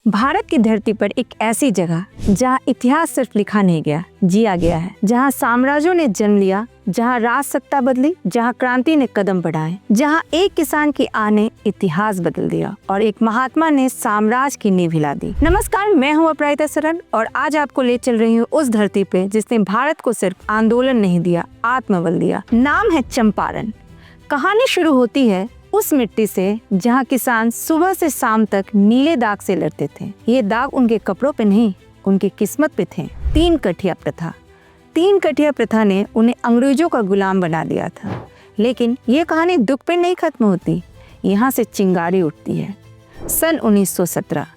भारत की धरती पर एक ऐसी जगह जहां इतिहास सिर्फ लिखा नहीं गया, जिया गया है। जहां साम्राज्यों ने जन्म लिया, जहां राज सत्ता बदली, जहां क्रांति ने कदम बढ़ाए, जहां एक किसान की आन ने इतिहास बदल दिया और एक महात्मा ने साम्राज्य की नींव हिला दी। नमस्कार, मैं हूं अपराजिता सरन और आज आपको ले चल रही हूं उस धरती पे जिसने भारत को सिर्फ आंदोलन नहीं दिया, आत्मबल दिया। नाम है चंपारण। कहानी शुरू होती है उस मिट्टी से जहाँ किसान सुबह से शाम तक नीले दाग से लड़ते थे। ये दाग उनके कपड़ों पे नहीं, उनकी किस्मत पे थे। 3 कठिया प्रथा। 3 कठिया प्रथा ने उन्हें अंग्रेजों का गुलाम बना दिया था। लेकिन ये कहानी दुख पे नहीं खत्म होती, यहाँ से चिंगारी उठती है। सन 1917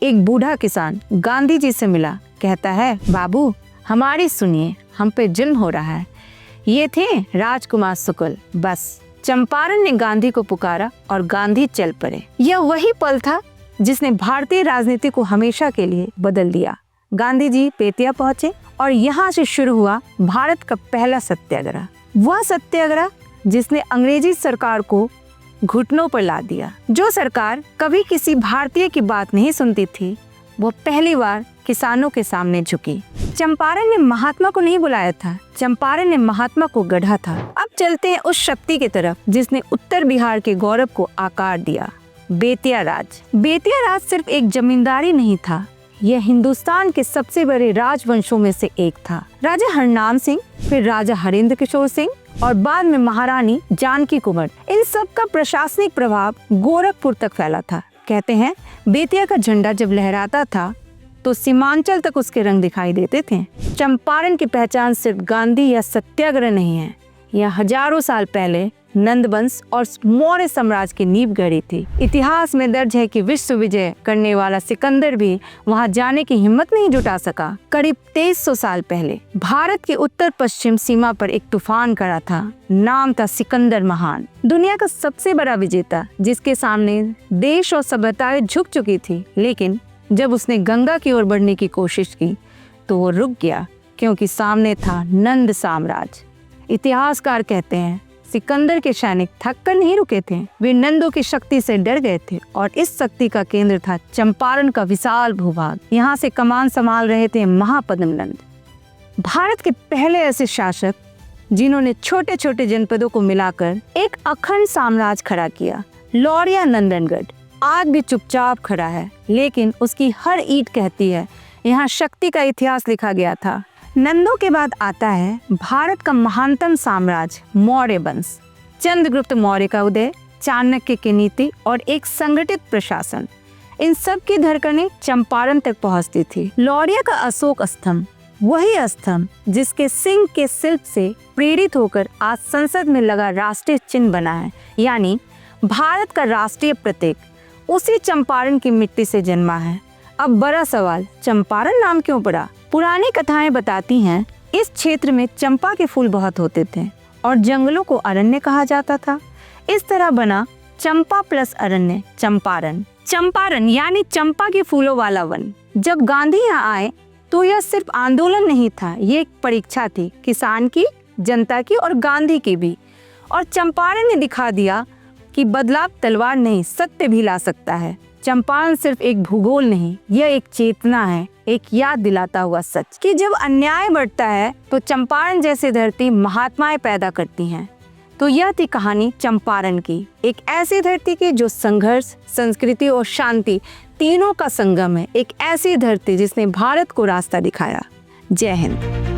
एक बूढ़ा किसान गांधी जी से मिला। कहता है, बाबू हमारी सुनिए, हम पे जुल्म हो रहा है। ये थे राजकुमार शुक्ल। बस चंपारण ने गांधी को पुकारा और गांधी चल पड़े। यह वही पल था जिसने भारतीय राजनीति को हमेशा के लिए बदल दिया। गांधी जी बेतिया पहुंचे और यहाँ से शुरू हुआ भारत का पहला सत्याग्रह। वह सत्याग्रह जिसने अंग्रेजी सरकार को घुटनों पर ला दिया। जो सरकार कभी किसी भारतीय की बात नहीं सुनती थी, वो पहली बार किसानों के सामने झुकी। चंपारण ने महात्मा को नहीं बुलाया था, चंपारण ने महात्मा को गढ़ा था। अब चलते हैं उस शक्ति की तरफ जिसने उत्तर बिहार के गौरव को आकार दिया, बेतिया राज। बेतिया राज सिर्फ एक जमींदारी नहीं था, यह हिंदुस्तान के सबसे बड़े राजवंशों में से एक था। राजा हरनाम सिंह, फिर राजा हरेंद्र किशोर सिंह और बाद में महारानी जानकी कुंवर, इन सब का प्रशासनिक प्रभाव गोरखपुर तक फैला था। कहते हैं बेतिया का झंडा जब लहराता था तो सीमांचल तक उसके रंग दिखाई देते थे। चंपारण की पहचान सिर्फ गांधी या सत्याग्रह नहीं है, यह हजारों साल पहले नंदवंश और मौर्य साम्राज्य की नींव गड़ी थी। इतिहास में दर्ज है कि विश्व विजय करने वाला सिकंदर भी वहां जाने की हिम्मत नहीं जुटा सका। करीब 2300 साल पहले भारत की उत्तर पश्चिम सीमा पर एक तूफान करा था। नाम था सिकंदर महान, दुनिया का सबसे बड़ा विजेता जिसके सामने देश और सभ्यताएं झुक चुकी थी। लेकिन जब उसने गंगा की ओर बढ़ने की कोशिश की तो वो रुक गया, क्योंकि सामने था नंद साम्राज्य। इतिहासकार कहते हैं सिकंदर के सैनिक थक कर नहीं रुके थे, वे नंदों की शक्ति से डर गए थे और इस शक्ति का केंद्र था चंपारण का विशाल भूभाग। यहाँ से कमान संभाल रहे थे महापद्म नंद, भारत के पहले ऐसे शासक जिन्होंने छोटे छोटे जनपदों को मिलाकर एक अखंड साम्राज्य खड़ा किया। लौरिया नंदनगढ़ आज भी चुपचाप खड़ा है, लेकिन उसकी हर ईंट कहती है यहाँ शक्ति का इतिहास लिखा गया था। नंदों के बाद आता है भारत का महानतम साम्राज्य मौर्य वंश। चंद्रगुप्त मौर्य का उदय, चाणक्य की नीति और एक संगठित प्रशासन, इन सब की धड़कनें चंपारण तक पहुंचती थी। लौरिया का अशोक स्तंभ, वही स्तंभ जिसके सिंह के शिल्प से प्रेरित होकर आज संसद में लगा राष्ट्रीय चिन्ह बना है, यानी भारत का राष्ट्रीय प्रतीक उसी चंपारण की मिट्टी से जन्मा है। अब बड़ा सवाल, चंपारण नाम क्यों पड़ा? पुरानी कथाएं बताती हैं इस क्षेत्र में चंपा के फूल बहुत होते थे और जंगलों को अरण्य कहा जाता था। इस तरह बना चंपा प्लस अरण्य चंपारण। चंपारण यानी चंपा के फूलों वाला वन। जब गांधी यहाँ आए तो यह सिर्फ आंदोलन नहीं था, ये एक परीक्षा थी, किसान की, जनता की और गांधी की भी। और चंपारण ने दिखा दिया कि बदलाव तलवार नहीं, सत्य भी ला सकता है। चंपारण सिर्फ एक भूगोल नहीं, यह एक चेतना है, एक याद दिलाता हुआ सच कि जब अन्याय बढ़ता है तो चंपारण जैसी धरती महात्माएं पैदा करती हैं। तो यह थी कहानी चंपारण की, एक ऐसी धरती की जो संघर्ष, संस्कृति और शांति तीनों का संगम है। एक ऐसी धरती जिसने भारत को रास्ता दिखाया। जय हिंद।